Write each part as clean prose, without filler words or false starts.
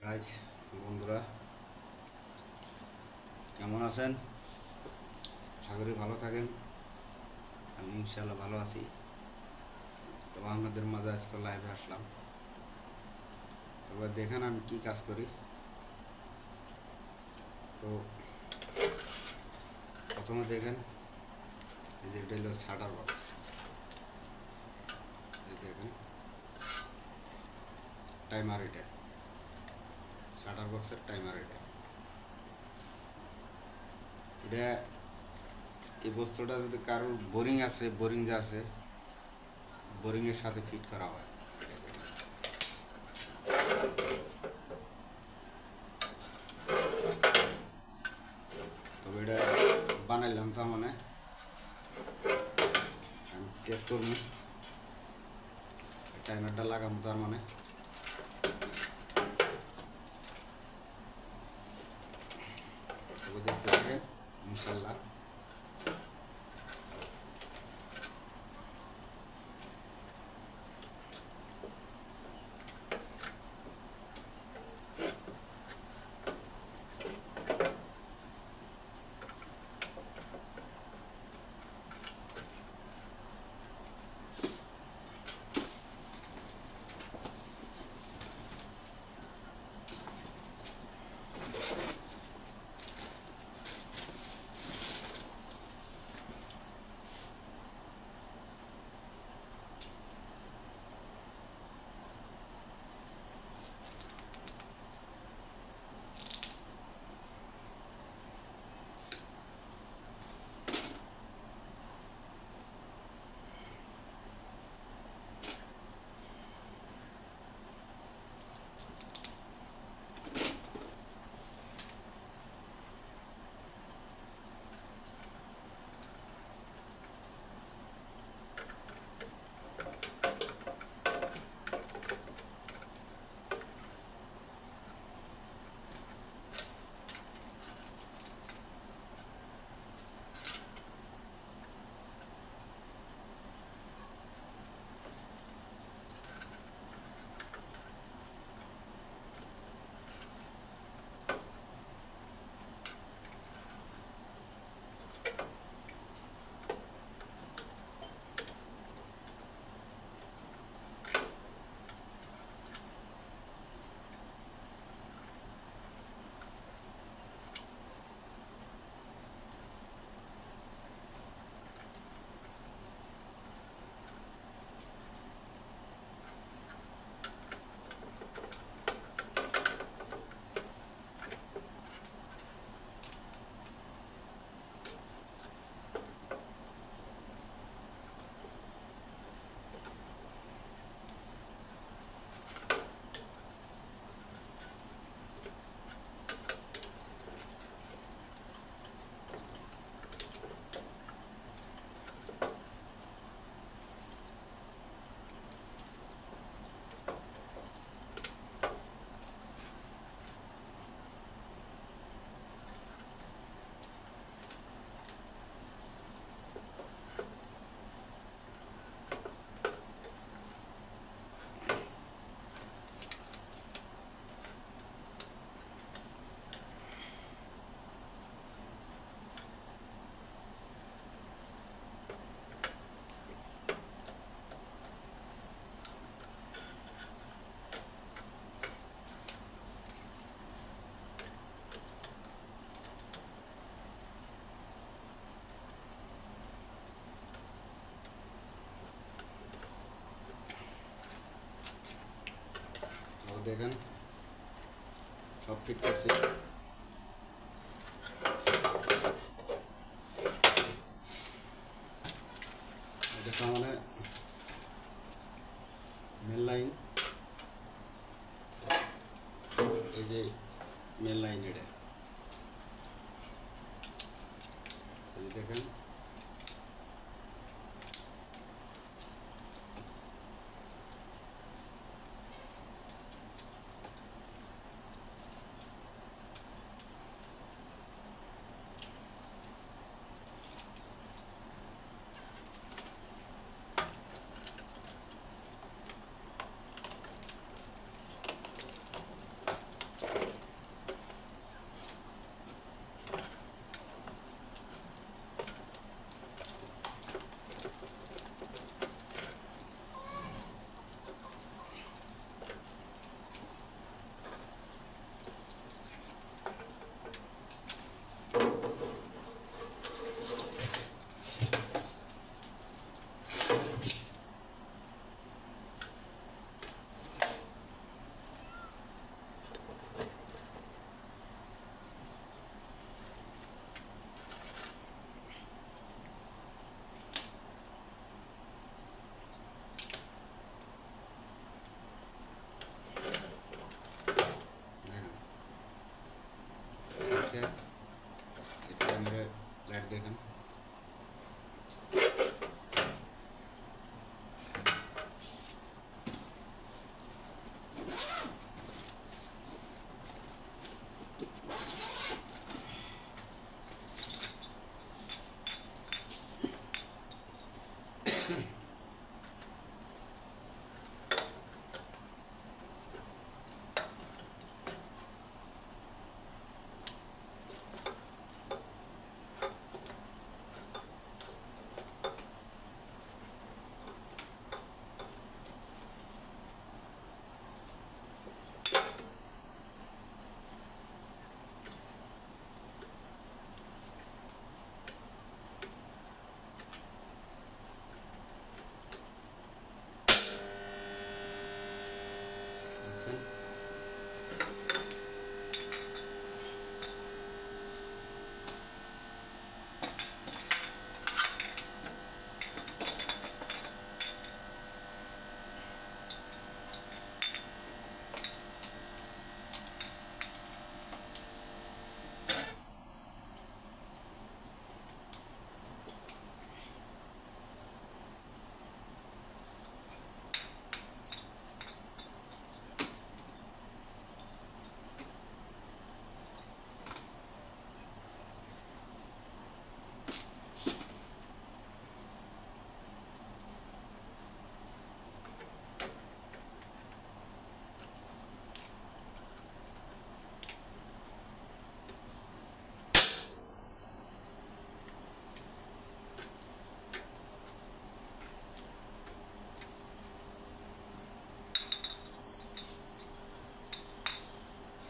Guys, বন্ধুরা কেমন আছেন? আশা করি ভালো থাকেন। আমি ইনশাল্লাহ ভালো আছি। তো আপনাদের মাঝে আজকে লাইভে আসলাম। তবে দেখেন আমি কি কাজ করি। তো প্রথমে দেখেন, এই যে এটা হলো শাটার বক্স। এই দেখেন টাইমার, এটা শাটার বক্সের টাইমার। এটা এই বস্তুটা যদি কারোর বোরিং আছে, বোরিং যা আছে, বোরিংয়ের সাথে ফিট করা হয়। তবে এটা বানাইলাম, তার মানে আমি টেস্ট করবো, টাইমারটা লাগাবো। তার মানে তবে দেখতে থাকেন ইনশাল্লাহ। দেখেন সব ফিট করছি। এটা মানে মেন লাইন, এই যে মেন লাইন, এটা এই যে দেখেন আছে, এটা আমরা লাইট দেখেন। দেখছেন?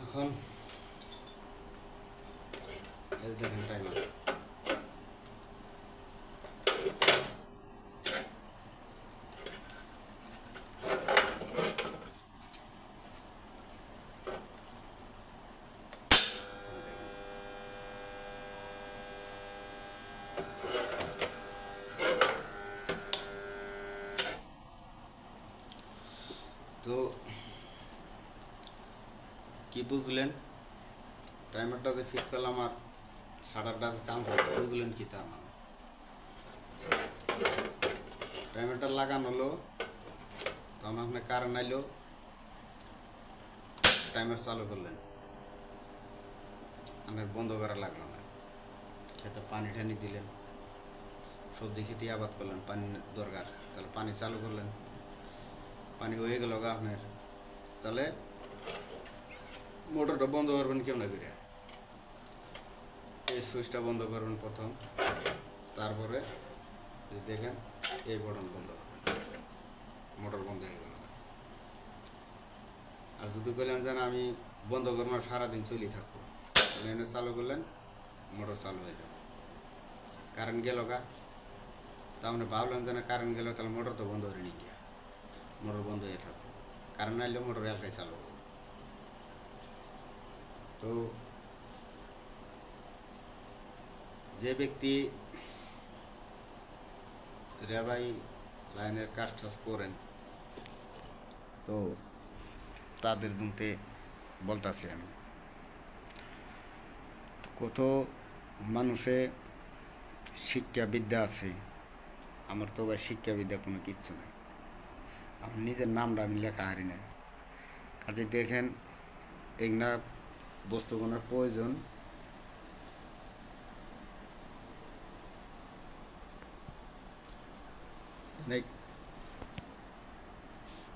এখন এই দেখেন টাইমার। তো কি বুঝলেন? টাইমারটা যে ফিট করলাম আর শাটারটা যে কাম করে, বুঝলেন কি তার মানে? টাইমারটা লাগানো হলো, তখন আপনি কারেন্ট আইলো, টাইমার চালু করলেন, আপনার বন্ধ করা লাগলো না। খেতে পানি ঠানি দিলেন, সবজি খেতে আবাদ করলেন, পানি দরকার, তাহলে পানি চালু করলেন, পানি হয়ে গেল গা আপনার, তাহলে মোটরটা বন্ধ করবেন কেমন করে? এই সুইচটা বন্ধ করবেন প্রথম, তারপরে দেখেন এই বটন বন্ধ করবেন, মোটর বন্ধ হয়ে গেল। আর যদি বললেন যেন আমি বন্ধ করবো সারাদিন চলি থাকবো, তাহলে এনে চালু করলেন, মোটর চালু হয়ে যাবে। কারেন্ট গেল গা, তা আপনি ভাবলেন যেন কারেন্ট গেল, তাহলে মোটর তো বন্ধ হয়ে নি গিয়া, মোটর বন্ধ হয়ে থাকবো। কারেন্ট না এলে মোটর এলাকায় চালু হবে। তো যে ব্যক্তি রেবাই লাইনের কাজ টাজ করেন, তো তাদের জন্যে বলতেছি আমি, কত মানুষে শিক্ষাবিদ্যা আছে, আমার তো ভাই শিক্ষাবিদ্যা কোনো কিচ্ছু নেই, আমার নিজের নামটা আমি লেখা হারি না। কাজে দেখেন এগুলা বস্তুগুলোর প্রয়োজন।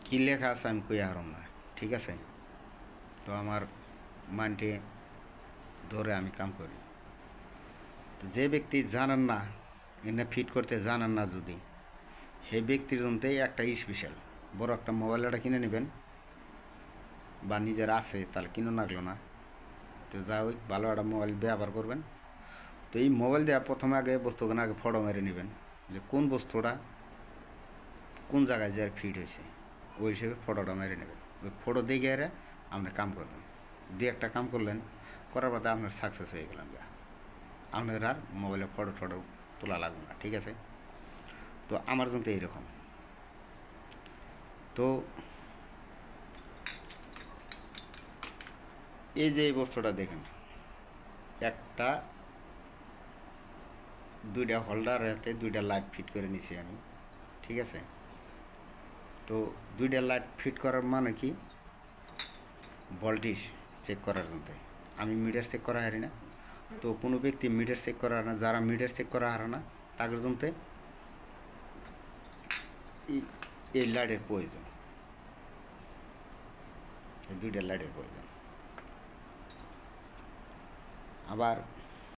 কী লেখা আছে আমি কই হারম না, ঠিক আছে? তো আমার মাইন্ডে ধরে আমি কাম করি। তো যে ব্যক্তি জানেন না, এনে ফিট করতে জানেন না, যদি সেই ব্যক্তির জন্যই একটা স্পেশাল বড় একটা মোবাইল একটা কিনে নেবেন, বা নিজের আছে তাহলে কিনে লাগলো না, তো যা হোক ভালো একটা মোবাইল ব্যবহার করবেন। তো এই মোবাইল দেওয়া প্রথমে আগে বস্তুখানে আগে ফটো মেরে নেবেন, যে কোন বস্তুটা কোন জায়গায় যে ফিট হয়েছে, ওই হিসেবে ফটোটা মেরে নেবেন। ওই ফটো দেখে এরা আপনি কাম করবেন, দিয়ে একটা কাম করলেন, করার পর আপনার সাকসেস হয়ে গেলেন, আপনার আর মোবাইলে ফটো টটো তোলা লাগবে না, ঠিক আছে? তো আমার জন্য তো এইরকম। তো এই যে এই বস্তুটা দেখেন, একটা দুইটা হোল্ডারেতে দুইটা লাইট ফিট করে নিছি আমি, ঠিক আছে। তো দুইটা লাইট ফিট করার মানে কি, ভোল্টেজ চেক করার জন্য। আমি মিটার চেক করা হারি না, তো কোনো ব্যক্তি মিটার চেক করা হারে না, যারা মিটার চেক করা হারে না তাদের জন্য এই লাইটের প্রয়োজন, এই দুইটা লাইটের প্রয়োজন। আবার